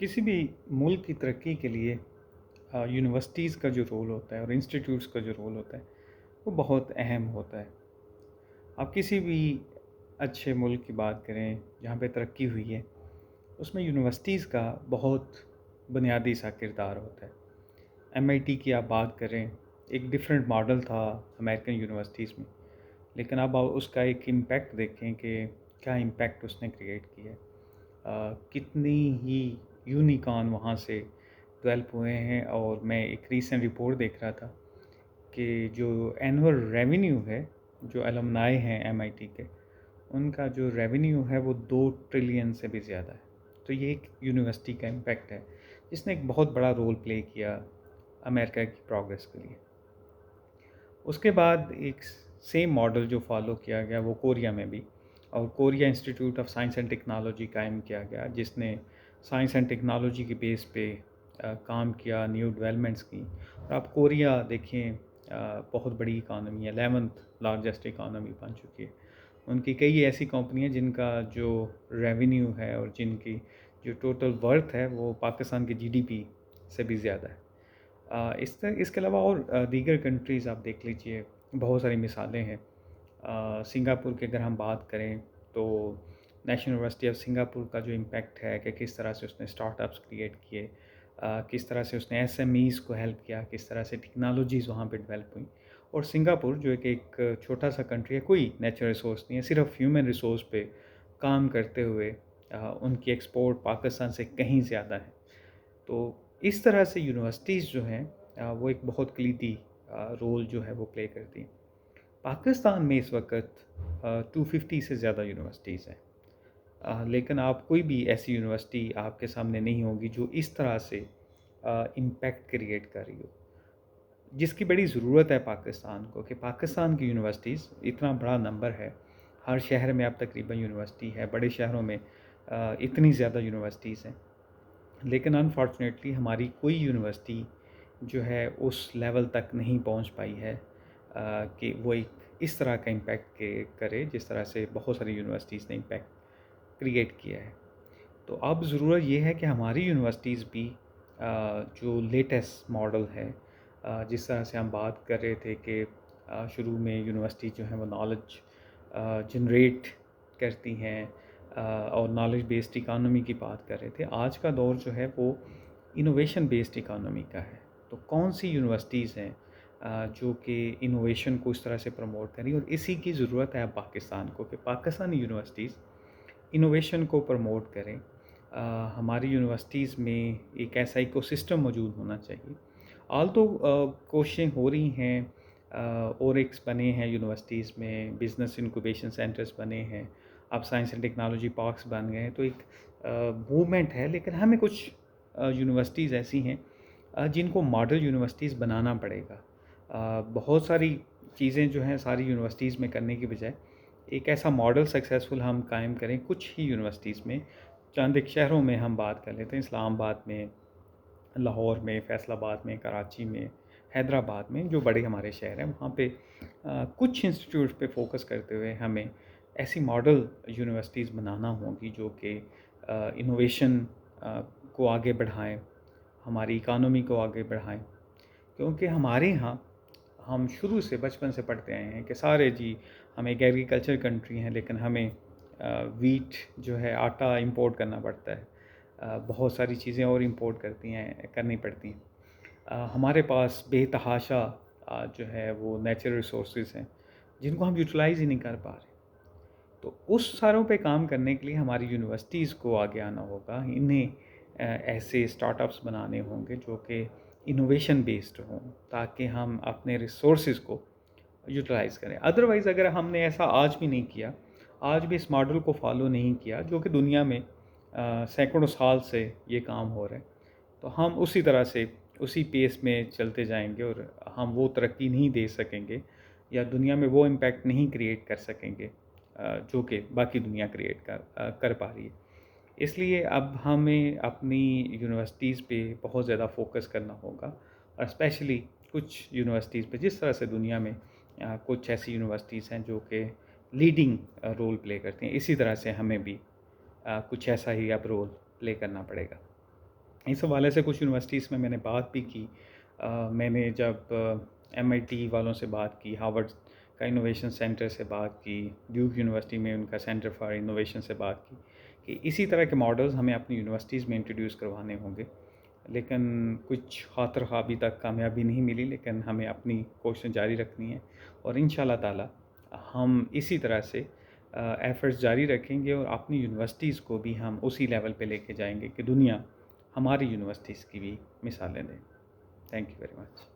किसी भी मुल्क की तरक्की के लिए यूनिवर्सिटीज़ का जो रोल होता है और इंस्टीट्यूट्स का जो रोल होता है वो बहुत अहम होता है। आप किसी भी अच्छे मुल्क की बात करें जहाँ पे तरक्की हुई है, उसमें यूनिवर्सिटीज़ का बहुत बुनियादी सा किरदार होता है। एमआईटी की आप बात करें, एक डिफरेंट मॉडल था अमेरिकन यूनिवर्सिटीज़ में, लेकिन अब आप उसका एक इम्पैक्ट देखें कि क्या इम्पैक्ट उसने क्रिएट किया है। कितनी ही यूनिकॉर्न वहाँ से डेवलप हुए हैं। और मैं एक रीसेंट रिपोर्ट देख रहा था कि जो एनुअल रेवेन्यू है, जो अलमनाई हैं एमआईटी के, उनका जो रेवेन्यू है वो 2 ट्रिलियन से भी ज़्यादा है। तो ये एक यूनिवर्सिटी का इम्पैक्ट है जिसने एक बहुत बड़ा रोल प्ले किया अमेरिका की प्रोग्रेस के लिए। उसके बाद एक सेम मॉडल जो फॉलो किया गया वो कोरिया में भी, और Korea institute of science and technology कायम किया गया, जिसने साइंस एंड टेक्नोलॉजी के बेस पे काम किया, न्यू डेवलपमेंट्स की। और आप कोरिया देखें, बहुत बड़ी इकानमी है, 11th लार्जेस्ट इकानमी बन चुकी है। उनकी कई ऐसी कंपनियां जिनका जो रेवेन्यू है और जिनकी जो टोटल वर्थ है वो पाकिस्तान के जीडीपी से भी ज़्यादा है। इसके अलावा और दीगर कंट्रीज़ आप देख लीजिए, बहुत सारी मिसालें हैं। सिंगापुर की अगर हम बात करें तो नेशनल यूनिवर्सिटी ऑफ सिंगापुर का जो इम्पैक्ट है कि किस तरह से उसने स्टार्टअप्स क्रिएट किए, किस तरह से उसने एसएमईज़ को हेल्प किया, किस तरह से टेक्नोलॉजीज़ वहाँ पे डेवलप हुई। और सिंगापुर जो एक छोटा सा कंट्री है, कोई नेचुरल रिसोर्स नहीं है, सिर्फ ह्यूमन रिसोर्स पे काम करते हुए उनकी एक्सपोर्ट पाकिस्तान से कहीं ज़्यादा है। तो इस तरह से यूनिवर्सिटीज़ जो हैं वो एक बहुत कलीदी रोल जो है वो प्ले करती हैं। पाकिस्तान में इस वक्त 250 से ज़्यादा यूनिवर्सिटीज़ हैं। लेकिन आप कोई भी ऐसी यूनिवर्सिटी आपके सामने नहीं होगी जो इस तरह से इम्पैक्ट क्रिएट कर रही हो, जिसकी बड़ी ज़रूरत है पाकिस्तान को। कि पाकिस्तान की यूनिवर्सिटीज़ इतना बड़ा नंबर है, हर शहर में अब तकरीबन यूनिवर्सिटी है, बड़े शहरों में इतनी ज़्यादा यूनिवर्सिटीज़ हैं, लेकिन अनफॉर्चुनेटली हमारी कोई यूनिवर्सिटी जो है उस लेवल तक नहीं पहुंच पाई है कि वो एक इस तरह का इम्पैक्ट करे जिस तरह से बहुत सारी यूनिवर्सिटीज़ ने इम्पैक्ट क्रिएट किया है। तो अब ज़रूरत ये है कि हमारी यूनिवर्सिटीज़ भी जो लेटेस्ट मॉडल है, जिस तरह से हम बात कर रहे थे कि शुरू में यूनिवर्सिटी जो है वो नॉलेज जनरेट करती हैं और नॉलेज बेस्ड इकानमी की बात कर रहे थे, आज का दौर जो है वो इनोवेशन बेस्ड इकानमी का है। तो कौन सी यूनिवर्सिटीज़ हैं जो कि इनोवेशन को इस तरह से प्रमोट करें, और इसी की ज़रूरत है अब पाकिस्तान को कि पाकिस्तानी यूनिवर्सिटीज़ इनोवेशन को प्रमोट करें। हमारी यूनिवर्सिटीज़ में एक ऐसा इकोसिस्टम मौजूद होना चाहिए। आल तो कोशिशें हो रही हैं, ओरिक्स बने हैं यूनिवर्सिटीज़ में, बिज़नेस इंक्यूबेशन सेंटर्स बने हैं, अब साइंस एंड टेक्नोलॉजी पार्क्स बन गए हैं। तो एक मूवमेंट है, लेकिन हमें कुछ यूनिवर्सिटीज़ ऐसी हैं जिनको मॉडल यूनिवर्सिटीज़ बनाना पड़ेगा। बहुत सारी चीज़ें जो हैं सारी यूनिवर्सिटीज़ में करने की बजाय एक ऐसा मॉडल सक्सेसफुल हम कायम करें कुछ ही यूनिवर्सिटीज़ में। चंद एक शहरों में हम बात कर लेते हैं, इस्लामाबाद में, लाहौर में, फैसलाबाद में, कराची में, हैदराबाद में, जो बड़े हमारे शहर हैं वहाँ पे कुछ इंस्टीट्यूट पे फोकस करते हुए हमें ऐसी मॉडल यूनिवर्सिटीज़ बनाना होगी जो कि इनोवेशन को आगे बढ़ाएं, हमारी इकानमी को आगे बढ़ाएं। क्योंकि हमारे यहाँ हम शुरू से बचपन से पढ़ते आए हैं कि सारे जी हम एक एग्रीकल्चर कंट्री हैं, लेकिन हमें वीट जो है आटा इंपोर्ट करना पड़ता है, बहुत सारी चीज़ें और इंपोर्ट करनी पड़ती हैं। हमारे पास बेतहाशा जो है वो नेचुरल रिसोर्सेज हैं जिनको हम यूटिलाइज़ ही नहीं कर पा रहे। तो उस सारों पे काम करने के लिए हमारी यूनिवर्सिटीज़ को आगे आना होगा, इन्हें ऐसे स्टार्टअप्स बनाने होंगे जो कि इनोवेशन बेस्ड हों, ताकि हम अपने रिसोर्सेज को यूटिलाइज़ करें। अदरवाइज़ अगर हमने ऐसा आज भी नहीं किया, आज भी इस मॉडल को फॉलो नहीं किया जो कि दुनिया में सैकड़ों साल से ये काम हो रहा है, तो हम उसी तरह से उसी पेस में चलते जाएंगे और हम वो तरक्की नहीं दे सकेंगे या दुनिया में वो इम्पैक्ट नहीं क्रिएट कर सकेंगे जो कि बाकी दुनिया क्रिएट कर पा रही है। इसलिए अब हमें अपनी यूनिवर्सिटीज़ पे बहुत ज़्यादा फोकस करना होगा, और स्पेशली कुछ यूनिवर्सिटीज़ पे, जिस तरह से दुनिया में कुछ ऐसी यूनिवर्सिटीज़ हैं जो कि लीडिंग रोल प्ले करती हैं, इसी तरह से हमें भी कुछ ऐसा ही अब रोल प्ले करना पड़ेगा। اس حوالے سے کچھ یونیورسٹیز میں نے بات بھی کی. میں نے جب MIT والوں سے بات کی، ہارورڈ کا انوویشن سینٹر سے بات کی، ڈیوک یونیورسٹی میں ان کا سینٹر فار انوویشن سے بات کی کہ اسی طرح کے ماڈلز ہمیں اپنی یونیورسٹیز میں انٹروڈیوس کروانے ہوں گے. لیکن کچھ خاطر خواہ ابھی تک کامیابی نہیں ملی، لیکن ہمیں اپنی کوششیں جاری رکھنی ہے اور ان شاء اللہ تعالیٰ ہم اسی طرح سے ایفرٹس جاری رکھیں گے اور اپنی یونیورسٹیز کو بھی ہم اسی لیول پہ لے کے جائیں گے کہ دنیا ہماری یونیورسٹیز کی بھی مثالیں دیں. Thank you very much.